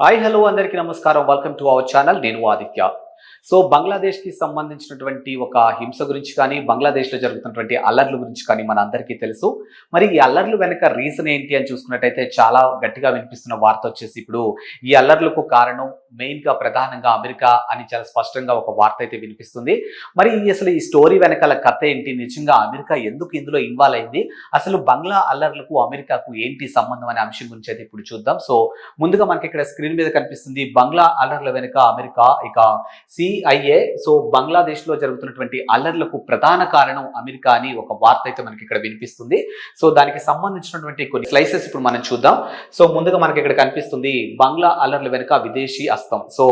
Hi hello అందరికీ నమస్కారం. Welcome to our channel. నేను ఆదిత్య. సో బంగ్లాదేశ్కి సంబంధించినటువంటి ఒక హింస గురించి కానీ, బంగ్లాదేశ్లో జరుగుతున్నటువంటి అల్లర్ల గురించి కానీ మనందరికీ తెలుసు. మరి ఈ అల్లర్లు వెనక రీజన్ ఏంటి అని చూసుకున్నట్టయితే చాలా గట్టిగా వినిపిస్తున్న వార్త వచ్చేసి ఇప్పుడు ఈ అల్లర్లకు కారణం మెయిన్గా ప్రధానంగా అమెరికా అని చాలా స్పష్టంగా ఒక వార్త అయితే వినిపిస్తుంది. మరి అసలు ఈ స్టోరీ వెనకాల కథ ఏంటి, నిజంగా అమెరికా ఎందుకు ఇందులో ఇన్వాల్వ్ అయింది, అసలు బంగ్లా అల్లర్లకు అమెరికాకు ఏంటి సంబంధం అనే అంశం గురించి అయితే ఇప్పుడు చూద్దాం. సో ముందుగా మనకి ఇక్కడ స్క్రీన్ మీద కనిపిస్తుంది బంగ్లా అల్లర్ల వెనుక అమెరికా, ఇక సిఐఏ. సో బంగ్లాదేశ్ లో జరుగుతున్నటువంటి అల్లర్లకు ప్రధాన కారణం అమెరికా అని ఒక వార్త అయితే మనకి ఇక్కడ వినిపిస్తుంది. సో దానికి సంబంధించినటువంటి కొన్ని స్లైసెస్ ఇప్పుడు మనం చూద్దాం. సో ముందుగా మనకి ఇక్కడ కనిపిస్తుంది బంగ్లా అల్లర్ల వెనుక విదేశీ హస్తం. సో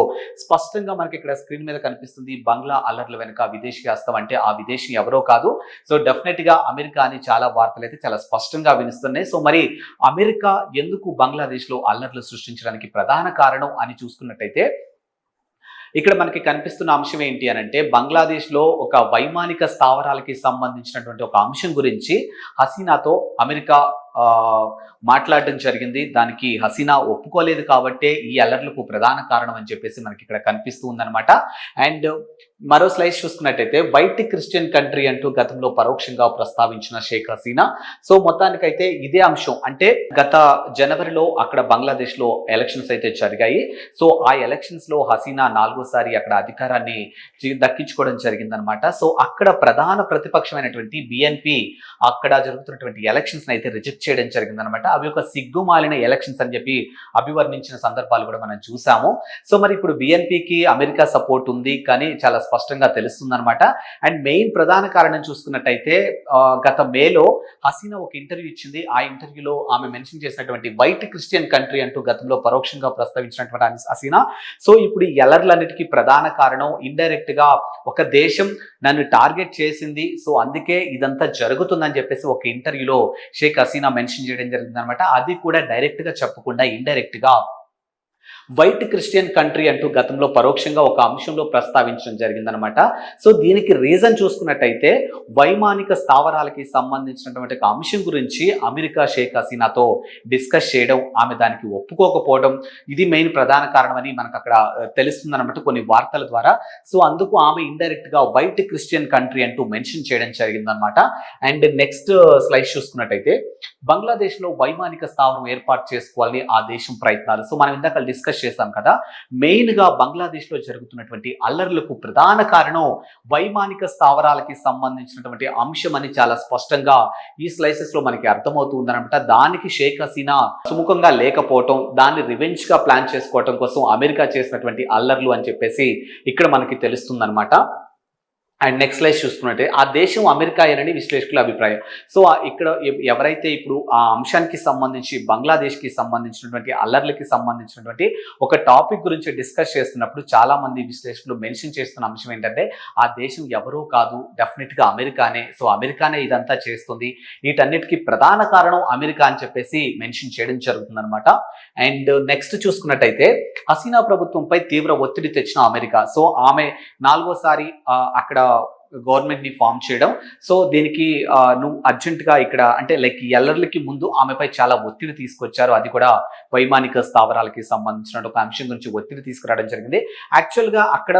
స్పష్టంగా మనకి ఇక్కడ స్క్రీన్ మీద కనిపిస్తుంది బంగ్లా అల్లర్ల వెనుక విదేశీ హస్తం అంటే ఆ విదేశీ ఎవరో కాదు, సో డెఫినెట్ గా అమెరికా అని చాలా వార్తలు అయితే చాలా స్పష్టంగా వినిస్తున్నాయి. సో మరి అమెరికా ఎందుకు బంగ్లాదేశ్ లో అల్లర్లు సృష్టించడానికి ప్రధాన కారణం అని చూసుకున్నట్టయితే ఇక్కడ మనకి కనిపిస్తున్న అంశం ఏంటి అని అంటే, బంగ్లాదేశ్లో ఒక వైమానిక స్థావరాలకి సంబంధించినటువంటి ఒక అంశం గురించి హసీనాతో అమెరికా మాట్లాడడం జరిగింది. దానికి హసీనా ఒప్పుకోలేదు కాబట్టే ఈ అల్లర్లకు ప్రధాన కారణం అని చెప్పేసి మనకి ఇక్కడ కనిపిస్తూ ఉందన్నమాట. అండ్ మరో స్లైడ్ చూసుకున్నట్టయితే వైట్ క్రిస్టియన్ కంట్రీ అంటూ గతంలో పరోక్షంగా ప్రస్తావించిన షేక్ హసీనా. సో మొత్తానికైతే ఇదే అంశం అంటే గత జనవరిలో అక్కడ బంగ్లాదేశ్లో ఎలక్షన్స్ అయితే జరిగాయి. సో ఆ ఎలక్షన్స్ లో హసీనా 4వ సారి అక్కడ అధికారాన్ని దక్కించుకోవడం జరిగిందనమాట. సో అక్కడ ప్రధాన ప్రతిపక్షమైనటువంటి బిఎన్పి అక్కడ జరుగుతున్నటువంటి ఎలక్షన్స్ అయితే రిజెక్ట్ చేయడం జరిగిందనమాట. అవి ఒక సిగ్గుమాలిన ఎలక్షన్స్ అని చెప్పి అభివర్ణించిన సందర్భాలు కూడా మనం చూసాము. సో మరి ఇప్పుడు బిఎన్పికి అమెరికా సపోర్ట్ ఉంది కానీ చాలా స్పష్టంగా తెలుస్తుంది అనమాట. అండ్ మెయిన్ ప్రధాన కారణం చూసుకున్నట్టయితే గత మేలో హసీనా ఒక ఇంటర్వ్యూ ఇచ్చింది. ఆ ఇంటర్వ్యూలో ఆమె మెన్షన్ చేసినటువంటి వైట్ క్రిస్టియన్ కంట్రీ అంటూ గతంలో పరోక్షంగా ప్రస్తావించినటువంటి హసీనా. సో ఇప్పుడు ఈ అల్లర్లన్నిటికీ ప్రధాన కారణం ఇండైరెక్ట్ గా ఒక దేశం నన్ను టార్గెట్ చేసింది, సో అందుకే ఇదంతా జరుగుతుందని చెప్పేసి ఒక ఇంటర్వ్యూలో షేక్ హసీనా మెన్షన్ చేయడం జరిగింది అనమాట. అది కూడా డైరెక్ట్ గా చెప్పకుండా ఇండైరెక్ట్ గా వైట్ క్రిస్టియన్ కంట్రీ అంటూ గతంలో పరోక్షంగా ఒక అంశంలో ప్రస్తావించడం జరిగిందనమాట. సో దీనికి రీజన్ చూసుకున్నట్టయితే వైమానిక స్థావరాలకి సంబంధించినటువంటి ఒక అంశం గురించి అమెరికా షేక్ హసీనాతో డిస్కస్ చేయడం, ఆమె దానికి ఒప్పుకోకపోవడం, ఇది మెయిన్ ప్రధాన కారణమని మనకు అక్కడ తెలుస్తుందన్నమాట కొన్ని వార్తల ద్వారా. సో అందుకు ఆమె ఇండైరెక్ట్ గా వైట్ క్రిస్టియన్ కంట్రీ అంటూ మెన్షన్ చేయడం జరిగిందనమాట. అండ్ నెక్స్ట్ స్లైడ్ చూసుకున్నట్టయితే బంగ్లాదేశ్ లో వైమానిక స్థావరం ఏర్పాటు చేసుకోవాలని ఆ దేశం ప్రయత్నాలు. సో మనం ఇందాక డిస్కస్ చేశాం కదా, మెయిన్ గా బంగ్లాదేశ్ లో జరుగుతున్నటువంటి అల్లర్లకు ప్రధాన కారణం వైమానిక స్థావరాలకి సంబంధించినటువంటి అంశం అని చాలా స్పష్టంగా ఈ స్లైసెస్ లో మనకి అర్థమవుతుందనమాట. దానికి షేక్ హసీనా సుముఖంగా లేకపోవటం, దాన్ని రివెంజ్ గా ప్లాన్ చేసుకోవటం కోసం అమెరికా చేసినటువంటి అల్లర్లు అని చెప్పేసి ఇక్కడ మనకి తెలుస్తుందన్నమాట. అండ్ నెక్స్ట్ స్లైడ్ చూసుకున్నట్టే ఆ దేశం అమెరికా అని విశ్లేషకుల అభిప్రాయం. సో ఇక్కడ ఎవరైతే ఇప్పుడు ఆ అంశానికి సంబంధించి బంగ్లాదేశ్కి సంబంధించినటువంటి అల్లర్లకి సంబంధించినటువంటి ఒక టాపిక్ గురించి డిస్కస్ చేస్తున్నప్పుడు చాలా మంది విశ్లేషకులు మెన్షన్ చేస్తున్న అంశం ఏంటంటే ఆ దేశం ఎవరూ కాదు, డెఫినెట్గా అమెరికానే. సో అమెరికానే ఇదంతా చేస్తుంది, వీటన్నిటికీ ప్రధాన కారణం అమెరికా అని చెప్పేసి మెన్షన్ చేయడం జరుగుతుంది అనమాట. అండ్ నెక్స్ట్ చూసుకున్నట్టయితే హసీనా ప్రభుత్వంపై తీవ్ర ఒత్తిడి తెచ్చిన అమెరికా. సో ఆమె 4వ సారి అక్కడ గవర్నమెంట్ ని ఫామ్ చేయడం. సో దీనికి నువ్వు అర్జెంట్ గా ఇక్కడ అంటే లైక్ ఎల్లర్లకి ముందు ఆమెపై చాలా ఒత్తిడి తీసుకొచ్చారు. అది కూడా వైమానిక స్థావరాలకి సంబంధించిన ఒక అంశం గురించి ఒత్తిడి తీసుకురావడం జరిగింది. యాక్చువల్ గా అక్కడ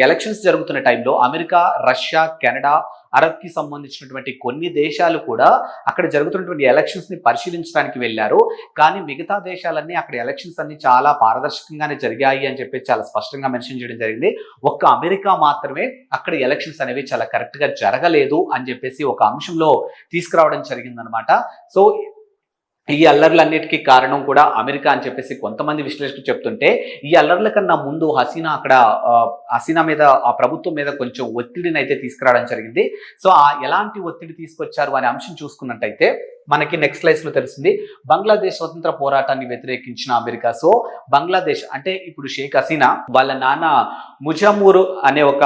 ఎలక్షన్స్ జరుగుతున్న టైంలో అమెరికా, రష్యా, కెనడా, అరబ్ కి సంబంధించినటువంటి కొన్ని దేశాలు కూడా అక్కడ జరుగుతున్నటువంటి ఎలక్షన్స్ ని పరిశీలించడానికి వెళ్ళారు. కానీ మిగతా దేశాలన్నీ అక్కడ ఎలక్షన్స్ అన్ని చాలా పారదర్శకంగానే జరిగాయి అని చెప్పి చాలా స్పష్టంగా మెన్షన్ చేయడం జరిగింది. ఒక్క అమెరికా మాత్రమే అక్కడ ఎలక్షన్స్ అనేవి చాలా కరెక్ట్ గా జరగలేదు అని చెప్పేసి ఒక అంశంలో తీసుకురావడం జరిగిందనమాట. సో ఈ అల్లర్లన్నిటికీ కారణం కూడా అమెరికా అని చెప్పేసి కొంతమంది విశ్లేషకులు చెప్తుంటే, ఈ అల్లర్ల కన్నా ముందు హసీనా మీద ఆ ప్రభుత్వం మీద కొంచెం ఒత్తిడిని అయితే తీసుకురావడం జరిగింది. సో ఎలాంటి ఒత్తిడి తీసుకొచ్చారు అనే అంశం చూసుకున్నట్టయితే మనకి నెక్స్ట్ స్లైడ్స్ లో తెలుస్తుంది. బంగ్లాదేశ్ స్వతంత్ర పోరాటాన్ని వ్యతిరేకించిన అమెరికా. సో బంగ్లాదేశ్ అంటే ఇప్పుడు షేక్ హసీనా వాళ్ళ నాన్న ముజామూర్ అనే ఒక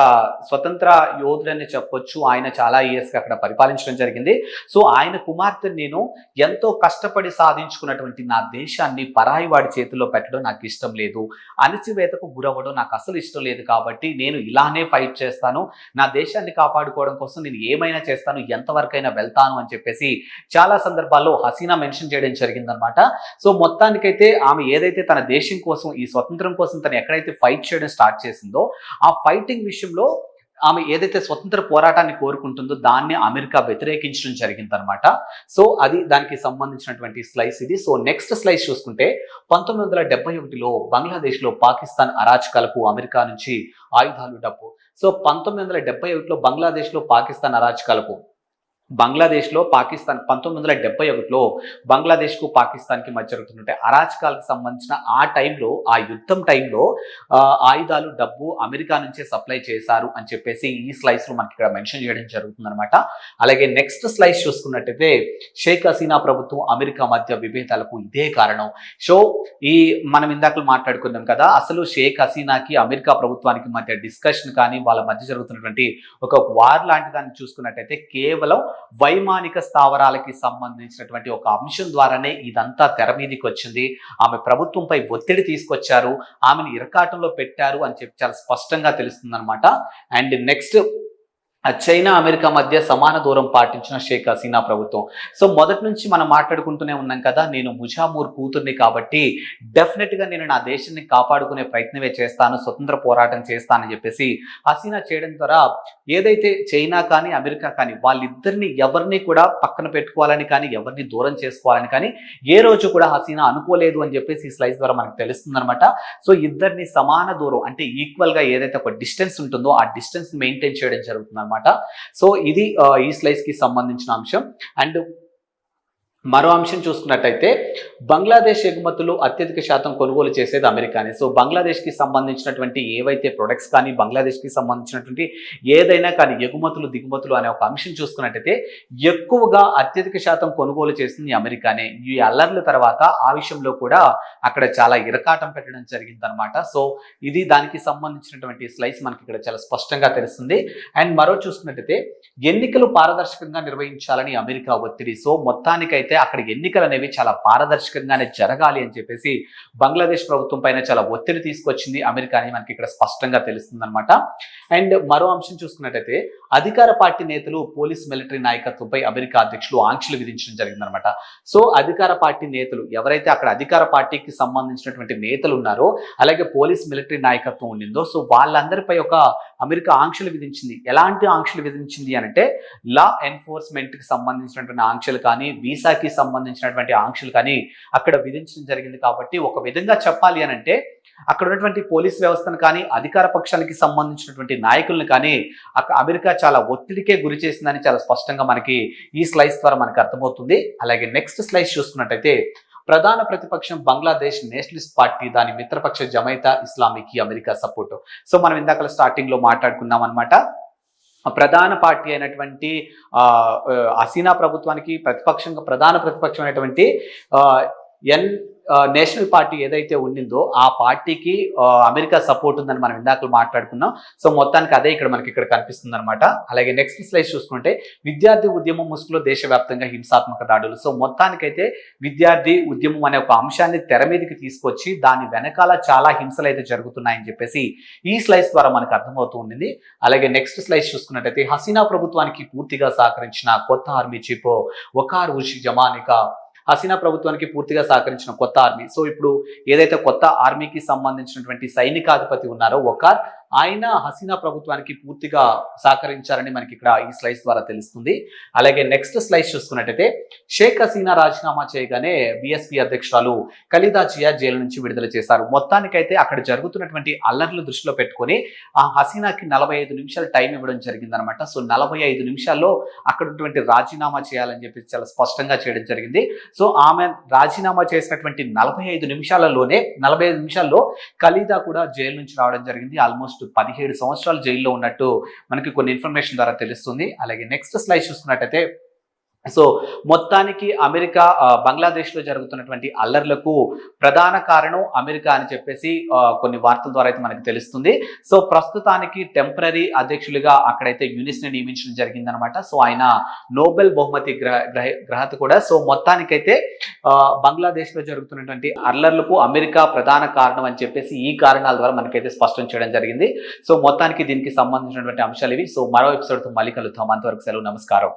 స్వతంత్ర యోధుడని చెప్పొచ్చు. ఆయన చాలా ఇయర్స్ అక్కడ పరిపాలించడం జరిగింది. సో ఆయన కుమార్తె నేను ఎంతో కష్టపడి సాధించుకున్నటువంటి నా దేశాన్ని పరాయి వాడి చేతుల్లో పెట్టడం నాకు ఇష్టం లేదు, అణచివేతకు గురవ్వడం నాకు అసలు ఇష్టం లేదు, కాబట్టి కాబట్టి నేను ఇలానే ఫైట్ చేస్తాను, నా దేశాన్ని కాపాడుకోవడం కోసం నేను ఏమైనా చేస్తాను, ఎంతవరకైనా వెళ్తాను అని చెప్పేసి చాలా సందర్భాల్లో హసీనా మెన్షన్ చేయడం జరిగిందనమాట. సో మొత్తానికైతే ఆమె ఏదైతే తన దేశం కోసం, ఈ స్వతంత్రం కోసం తను ఎక్కడైతే ఫైట్ చేయడం స్టార్ట్ చేసిందో ఆ ఫైటింగ్ విషయంలో ఆమె ఏదైతే స్వతంత్ర పోరాటాన్ని కోరుకుంటుందో దాన్ని అమెరికా వ్యతిరేకించడం జరిగిందనమాట. సో అది దానికి సంబంధించినటువంటి స్లైస్ ఇది. సో నెక్స్ట్ స్లైస్ చూసుకుంటే 1971లో బంగ్లాదేశ్లో పాకిస్తాన్ అరాచకాలకు అమెరికా నుంచి ఆయుధాలు, డబ్బు. సో 1971లో బంగ్లాదేశ్లో పాకిస్తాన్ అరాచకాలకు బంగ్లాదేశ్లో పాకిస్తాన్ 1971లో బంగ్లాదేశ్కు పాకిస్తాన్కి మధ్య జరుగుతున్నట్టే అరాచకాలకు సంబంధించిన ఆ టైంలో, ఆ యుద్ధం టైంలో ఆయుధాలు, డబ్బు అమెరికా నుంచే సప్లై చేశారు అని చెప్పేసి ఈ స్లైస్లో మనకి ఇక్కడ మెన్షన్ చేయడం జరుగుతుందన్నమాట. అలాగే నెక్స్ట్ స్లైస్ చూసుకున్నట్టయితే షేక్ హసీనా ప్రభుత్వం అమెరికా మధ్య విభేదాలకు ఇదే కారణం. సో మనం ఇందాక మాట్లాడుకున్నాం కదా, అసలు షేక్ హసీనాకి అమెరికా ప్రభుత్వానికి మధ్య డిస్కషన్ కానీ వాళ్ళ మధ్య జరుగుతున్నటువంటి ఒక వార్ లాంటి దాన్ని చూసుకున్నట్టయితే కేవలం వైమానిక స్థావరాలకి సంబంధించినటువంటి ఒక అంశం ద్వారానే ఇదంతా తెర మీదకి వచ్చింది. ఆమె ప్రభుత్వంపై ఒత్తిడి తీసుకొచ్చారు, ఆమెను ఇరకాటంలో పెట్టారు అని చెప్పి చాలా స్పష్టంగా తెలుస్తుంది అనమాట. అండ్ నెక్స్ట్ చైనా, అమెరికా మధ్య సమాన దూరం పాటించిన షేక్ హసీనా ప్రభుత్వం. సో మొదటి నుంచి మనం మాట్లాడుకుంటూనే ఉన్నాం కదా, నేను ముజామూర్ కూతుర్ని కాబట్టి డెఫినెట్గా నేను నా దేశాన్ని కాపాడుకునే ప్రయత్నమే చేస్తాను, స్వతంత్ర పోరాటం చేస్తానని చెప్పేసి హసీనా చేయడం ద్వారా ఏదైతే చైనా కానీ అమెరికా కానీ వాళ్ళిద్దరిని ఎవరిని కూడా పక్కన పెట్టుకోవాలని కానీ ఎవరిని దూరం చేసుకోవాలని కానీ ఏ రోజు కూడా హసీనా అనుకోలేదు అని చెప్పేసి ఈ స్లైస్ ద్వారా మనకు తెలుస్తుంది అనమాట. సో ఇద్దరిని సమాన దూరం అంటే ఈక్వల్గా ఏదైతే ఒక డిస్టెన్స్ ఉంటుందో ఆ డిస్టెన్స్ మెయింటైన్ చేయడం జరుగుతుంది అనమాట. సో ఇది ఈ స్లైస్ కి సంబంధించిన అంశం. అండ్ మరో అంశం చూసుకున్నట్టయితే బంగ్లాదేశ్ ఎగుమతులు అత్యధిక శాతం కొనుగోలు చేసేది అమెరికానే. సో బంగ్లాదేశ్కి సంబంధించినటువంటి ఏవైతే ప్రొడక్ట్స్ కానీ, బంగ్లాదేశ్కి సంబంధించినటువంటి ఏదైనా కానీ ఎగుమతులు, దిగుమతులు అనే ఒక అంశం చూసుకున్నట్టయితే ఎక్కువగా అత్యధిక శాతం కొనుగోలు చేసింది అమెరికానే. ఈ అల్లర్ల తర్వాత ఆ విషయంలో కూడా అక్కడ చాలా ఇరకాటం పెట్టడం జరిగిందనమాట. సో ఇది దానికి సంబంధించినటువంటి స్లైస్ మనకి ఇక్కడ చాలా స్పష్టంగా తెలుస్తుంది. అండ్ మరో చూసుకున్నట్టయితే ఎన్నికలు పారదర్శకంగా నిర్వహించాలని అమెరికా ఒత్తిడి. సో మొత్తానికైతే అక్కడ ఎన్నికలు అనేవి చాలా పారదర్శకంగానే జరగాలి అని చెప్పేసి బంగ్లాదేశ్ ప్రభుత్వం పైన చాలా ఒత్తిడి తీసుకొచ్చింది అమెరికా అని మనకి ఇక్కడ స్పష్టంగా తెలుస్తుంది అనమాట. అండ్ మరో అంశం చూసుకున్నట్టయితే అధికార పార్టీ నేతలు, పోలీస్, మిలిటరీ నాయకత్వంపై అమెరికా అధ్యక్షులు ఆంక్షలు విధించడం జరిగిందనమాట. సో అధికార పార్టీ నేతలు ఎవరైతే అక్కడ అధికార పార్టీకి సంబంధించినటువంటి నేతలు ఉన్నారో, అలాగే పోలీస్, మిలిటరీ నాయకత్వం ఉండిందో, సో వాళ్ళందరిపై ఒక అమెరికా ఆంక్షలు విధించింది. ఎలాంటి ఆంక్షలు విధించింది అంటే లా ఎన్ఫోర్స్మెంట్ కి సంబంధించినటువంటి ఆంక్షలు కానీ, వీసాకి సంబంధించినటువంటి ఆంక్షలు కానీ అక్కడ విధించడం జరిగింది. కాబట్టి ఒక విధంగా చెప్పాలి అని అంటే అక్కడ ఉన్నటువంటి పోలీస్ వ్యవస్థను కానీ, అధికార పక్షానికి సంబంధించినటువంటి నాయకులను కానీ అమెరికా చాలా ఒత్తిడికే గురి చేసిందని చాలా స్పష్టంగా మనకి ఈ స్లైస్ ద్వారా మనకు అర్థమవుతుంది. అలాగే నెక్స్ట్ స్లైస్ చూసుకున్నట్టయితే ప్రధాన ప్రతిపక్షం బంగ్లాదేశ్ నేషనలిస్ట్ పార్టీ, దాని మిత్రపక్ష జమైతా ఇస్లామీకి అమెరికా సపోర్టు. సో మనం ఇందాక స్టార్టింగ్ లో మాట్లాడుకున్నాం అనమాట. ప్రధాన పార్టీ అయినటువంటి హసీనా ప్రభుత్వానికి ప్రధాన ప్రతిపక్షం అయినటువంటి నేషనల్ పార్టీ ఏదైతే ఉండిందో ఆ పార్టీకి అమెరికా సపోర్ట్ ఉందని మనం ఇందాక మాట్లాడుకున్నాం. సో మొత్తానికి అదే ఇక్కడ మనకి ఇక్కడ కనిపిస్తుంది అనమాట. అలాగే నెక్స్ట్ స్లైడ్ చూసుకుంటే విద్యార్థి ఉద్యమం ముసుగులో దేశవ్యాప్తంగా హింసాత్మక దాడులు. సో మొత్తానికైతే విద్యార్థి ఉద్యమం అనే ఒక అంశాన్ని తెర మీదకి తీసుకొచ్చి దాని వెనకాల చాలా హింసలు అయితే జరుగుతున్నాయని చెప్పేసి ఈ స్లైడ్స్ ద్వారా మనకు అర్థమవుతూ ఉండింది. అలాగే నెక్స్ట్ స్లైడ్స్ చూసుకున్నట్టయితే హసీనా ప్రభుత్వానికి పూర్తిగా సహకరించిన కొత్త ఆర్మీ చీఫ్ వకార్ ఉష్ జమానికా, హసీనా ప్రభుత్వానికి పూర్తిగా సహకరించిన కొత్త ఆర్మీ. సో ఇప్పుడు ఏదైతే కొత్త ఆర్మీకి సంబంధించినటువంటి సైనికాధిపతి ఉన్నారో వకార్, ఆయన హసీనా ప్రభుత్వానికి పూర్తిగా సహకరించారని మనకి ఇక్కడ ఈ స్లైడ్స్ ద్వారా తెలుస్తుంది. అలాగే నెక్స్ట్ స్లైడ్స్ చూసుకున్నట్టయితే షేక్ హసీనా రాజీనామా చేయగానే బీఎస్పీ అధ్యక్షురాలు ఖలీదా జియా జైలు నుంచి విడుదల చేశారు. మొత్తానికైతే అక్కడ జరుగుతున్నటువంటి అల్లర్లు దృష్టిలో పెట్టుకొని ఆ హసీనాకి 45 నిమిషాలు టైం ఇవ్వడం జరిగిందనమాట. సో 45 నిమిషాల్లో అక్కడ ఉన్నటువంటి రాజీనామా చేయాలని చెప్పి చాలా స్పష్టంగా చేయడం జరిగింది. సో ఆమె రాజీనామా చేసినటువంటి 45 నిమిషాల్లో ఖలీదా కూడా జైలు నుంచి రావడం జరిగింది. ఆల్మోస్ట్ 17 సంవత్సరాలు జైల్లో ఉన్నట్టు మనకి కొన్ని ఇన్ఫర్మేషన్ ద్వారా తెలుస్తుంది. అలాగే నెక్స్ట్ స్లైడ్ చూసుకున్నట్టయితే సో మొత్తానికి అమెరికా బంగ్లాదేశ్లో జరుగుతున్నటువంటి అల్లర్లకు ప్రధాన కారణం అమెరికా అని చెప్పేసి కొన్ని వార్తల ద్వారా అయితే మనకు తెలుస్తుంది. సో ప్రస్తుతానికి టెంపరరీ అధ్యక్షులుగా అక్కడైతే యూనిస్ని నియమించడం జరిగిందనమాట. సో ఆయన నోబెల్ బహుమతి గ్రహత కూడా. సో మొత్తానికైతే బంగ్లాదేశ్లో జరుగుతున్నటువంటి అల్లర్లకు అమెరికా ప్రధాన కారణం అని చెప్పేసి ఈ కారణాల ద్వారా మనకైతే స్పష్టం చేయడం జరిగింది. సో మొత్తానికి దీనికి సంబంధించినటువంటి అంశాలు ఇవి. సో మరో ఎపిసోడ్తో మళ్ళీ కలుద్దాం. అంతవరకు సెలవు, నమస్కారం.